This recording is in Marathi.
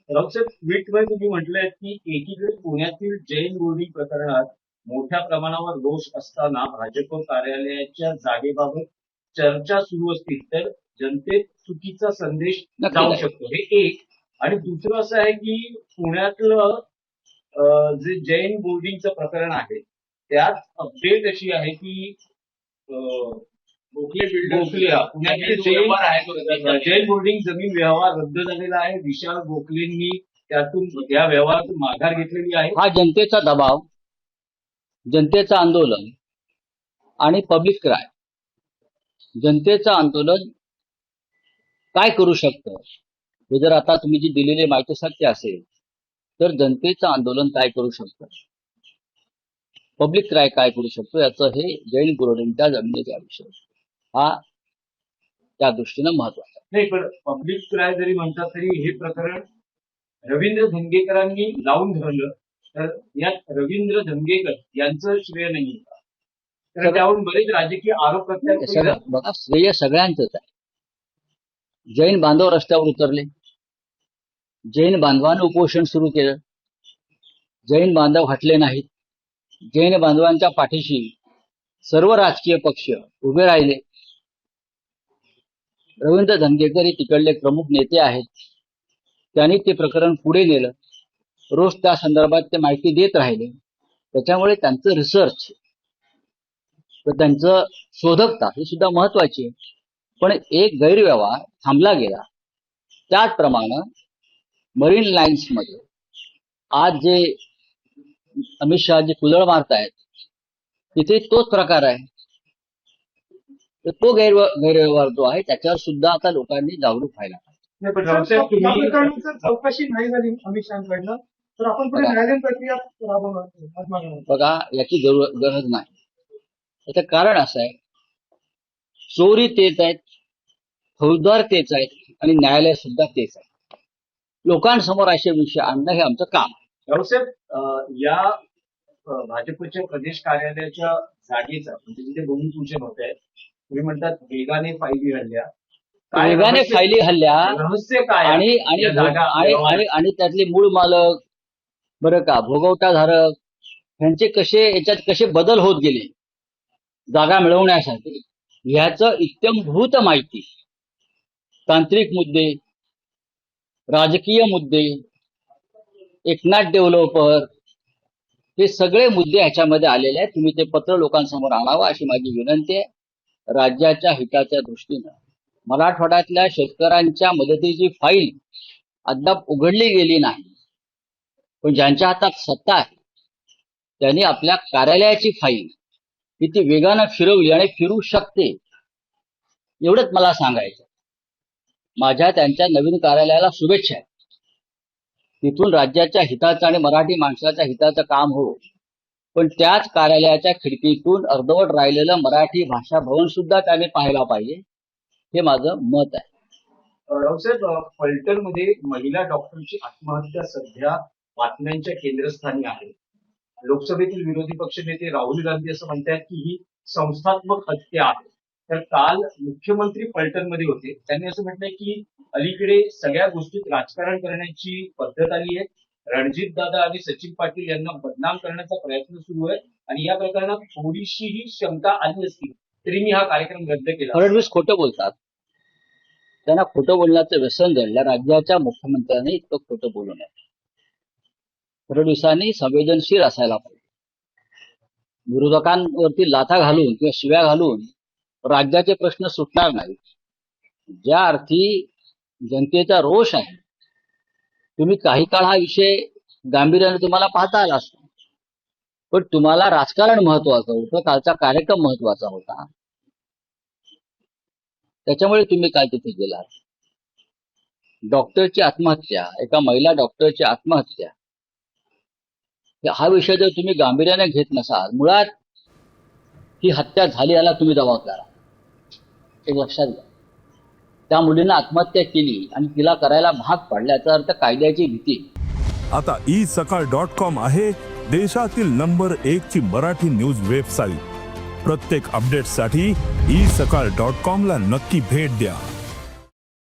राऊतसाहेब, ट्विटमध्ये तुम्ही म्हटलंय की एकीकडे पुण्यातील जैन बोर्डिंग प्रकरणात मोठ्या प्रमाणावर दोष असताना भाजप कार्यालयाच्या जागेबाबत चर्चा सुरू असतील तर जनतेत चुकीचा संदेश नक्की जाऊ नाही. शकतो, हे एक. आणि दुसरं असं आहे की पुण्यातलं जे जैन बोर्डिंगचं प्रकरण आहे त्यात अपडेट अशी आहे की पुण्यातील जैन बोर्डिंग जमीन व्यवहार रद्द झालेला आहे. विशाल गोखलेंनी त्यातून या व्यवहारातून माघार घेतलेली आहे. हा जनतेचा दबाव, जनतेचं आंदोलन आणि पब्लिक क्राय. जनतेचं आंदोलन काय करू शकतं हे जर आता तुम्ही जी दिलेली माहिती सत्य असेल तर जनतेचं आंदोलन काय करू शकतं, पब्लिक क्राय काय करू शकतो, याचं हे जैन बोर्डिंगच्या जमिनीचा विषय हा त्या दृष्टीनं महत्वाचा. नाही, पण पब्लिक क्राय जरी म्हणतात तरी हे प्रकरण रवींद्र धंगेकरांनी लावून धरलं तर यात रवींद्र धंगेकर यांचं श्रेय नाही का? तर त्यावरून बरेच राजकीय आरोप प्रत्यारोप. बघा, श्रेय सगळ्यांचंच आहे. जैन बांधव रस्त्यावर उतरले, जैन बांधवांनी उपोषण सुरू केलं, जैन बांधव हटले नाहीत, जैन बांधवांच्या पाठीशी सर्व राजकीय पक्ष उभे राहिले. रवींद्र धंगेकर हे तिकडले प्रमुख नेते आहेत, त्यांनी ते प्रकरण पुढे नेलं, रोज त्या संदर्भात ते माहिती देत राहिले. त्याच्यामुळे त्यांचं रिसर्च तर त्यांचं शोधकता ही सुद्धा महत्वाची आहे. पण एक गैरव्यवहार थांबला गेला. त्याचप्रमाणे मरीन लाईन्स मध्ये आज जे अमित शहा जे कुदळ मारतायत तिथे तोच प्रकार आहे. तर तो गैरव्यवहार जो आहे त्याच्यावर सुद्धा आता लोकांनी जागरूक व्हायला पाहिजे. चौकशी नाही झाली अमित शहाकडनं तर आपण पुढे न्यायालयीन प्रक्रिया राबवणार. बघा, याची गरज नाही. त्याचं कारण असं आहे, चोरी तेच आहेत, फौजदार तेच आहेत आणि न्यायालय सुद्धा तेच आहे. लोकांसमोर असे विषय आणणं हे आमचं काम. राऊतसाहेब, या भाजपच्या प्रदेश कार्यालयाच्या जागेचा म्हणजे जिथे दोन्ही सूचना होत आहेत, तुम्ही म्हणतात वेगाने फायली हल्ल्या, वेगाने फायली हल्ल्या रहस्य काय आणि आणि आणि आणि त्यातले मूळ मालक बरं का, भोगवटाधारक यांचे याच्यात कसे बदल होत गेले जागा मिळवण्यासाठी, ह्याचं इत्यंभूत माहिती, तांत्रिक मुद्दे, राजकीय मुद्दे, एकनाथ डेव्हलपर, हे सगळे मुद्दे ह्याच्यामध्ये आलेले आहेत. तुम्ही ते पत्र लोकांसमोर आणावं अशी माझी विनंती आहे. राज्याच्या हिताच्या दृष्टीनं मराठवाड्यातल्या शेतकऱ्यांच्या मदतीची फाईल अद्याप उघडली गेली नाही, पण ज्यांच्या हातात सत्ता आहे त्यांनी आपल्या कार्यालयाची फाईल किती वेगानं फिरवली आणि फिरू शकते एवढंच मला सांगायचं. माझ्या त्यांच्या नवीन कार्यालयाला शुभेच्छा आहे. तिथून राज्याच्या हिताचं आणि मराठी माणसाच्या हिताचं काम हो, पण त्याच कार्यालयाच्या खिडकीतून अर्धवट राहिलेलं मराठी भाषा भवन सुद्धा त्याने पाहायला पाहिजे, हे माझं मत आहे. राऊतसाहेब, फलटणमध्ये महिला डॉक्टरची आत्महत्या सध्या बातम्यांच्या केंद्रस्थानी आहे. लोकसभेतील विरोधी पक्षनेते राहुल गांधी असं म्हणतात की ही संस्थात्मक हत्या आहे. तर काल मुख्यमंत्री फलटणमध्ये होते, त्यांनी असं म्हटलंय की अलीकडे सगळ्या गोष्टीत राजकारण करण्याची पद्धत आली आहे. रणजित दादा आणि सचिन पाटील यांना बदनाम करण्याचा प्रयत्न सुरू आहे आणि या प्रकरणात थोडीशीही शंका आली असती तरी मी हा कार्यक्रम रद्द केला. फडणवीस खोटं बोलतात, त्यांना खोटं बोलण्याचं व्यसन जडलं. राज्याच्या मुख्यमंत्र्यांनी इतकं खोटं बोलू नये. फडणवीसांनी संवेदनशील असायला पाहिजे. विरोधकांवरती लाथा घालून किंवा शिव्या घालून राज्याचे प्रश्न सुटणार नाहीत. ज्या अर्थी जनतेचा रोष आहे, तुम्ही काही काळ हा विषय गांभीर्याने तुम्हाला पाहता आला असतो, पण तुम्हाला राजकारण महत्वाचं होतं, कालचा कार्यक्रम महत्वाचा होता, त्याच्यामुळे तुम्ही काय तिथे गेलात. डॉक्टरची आत्महत्या, एका महिला डॉक्टरची आत्महत्या, हा विषय जर तुम्ही गांभीर्याने घेत नसाल, मुळात ही हत्या झाली याला तुम्ही जबाबदार, एक लक्षात घ्या. त्या मुलीनं आत्महत्या केली आणि तिला करायला भाग पाडल्याचा अर्थ कायद्याची भीती. आता isakal.com आहे देशातील नंबर 1 ची मराठी न्यूज वेबसाईट. प्रत्येक अपडेटसाठी isakal.com ला नक्की भेट द्या.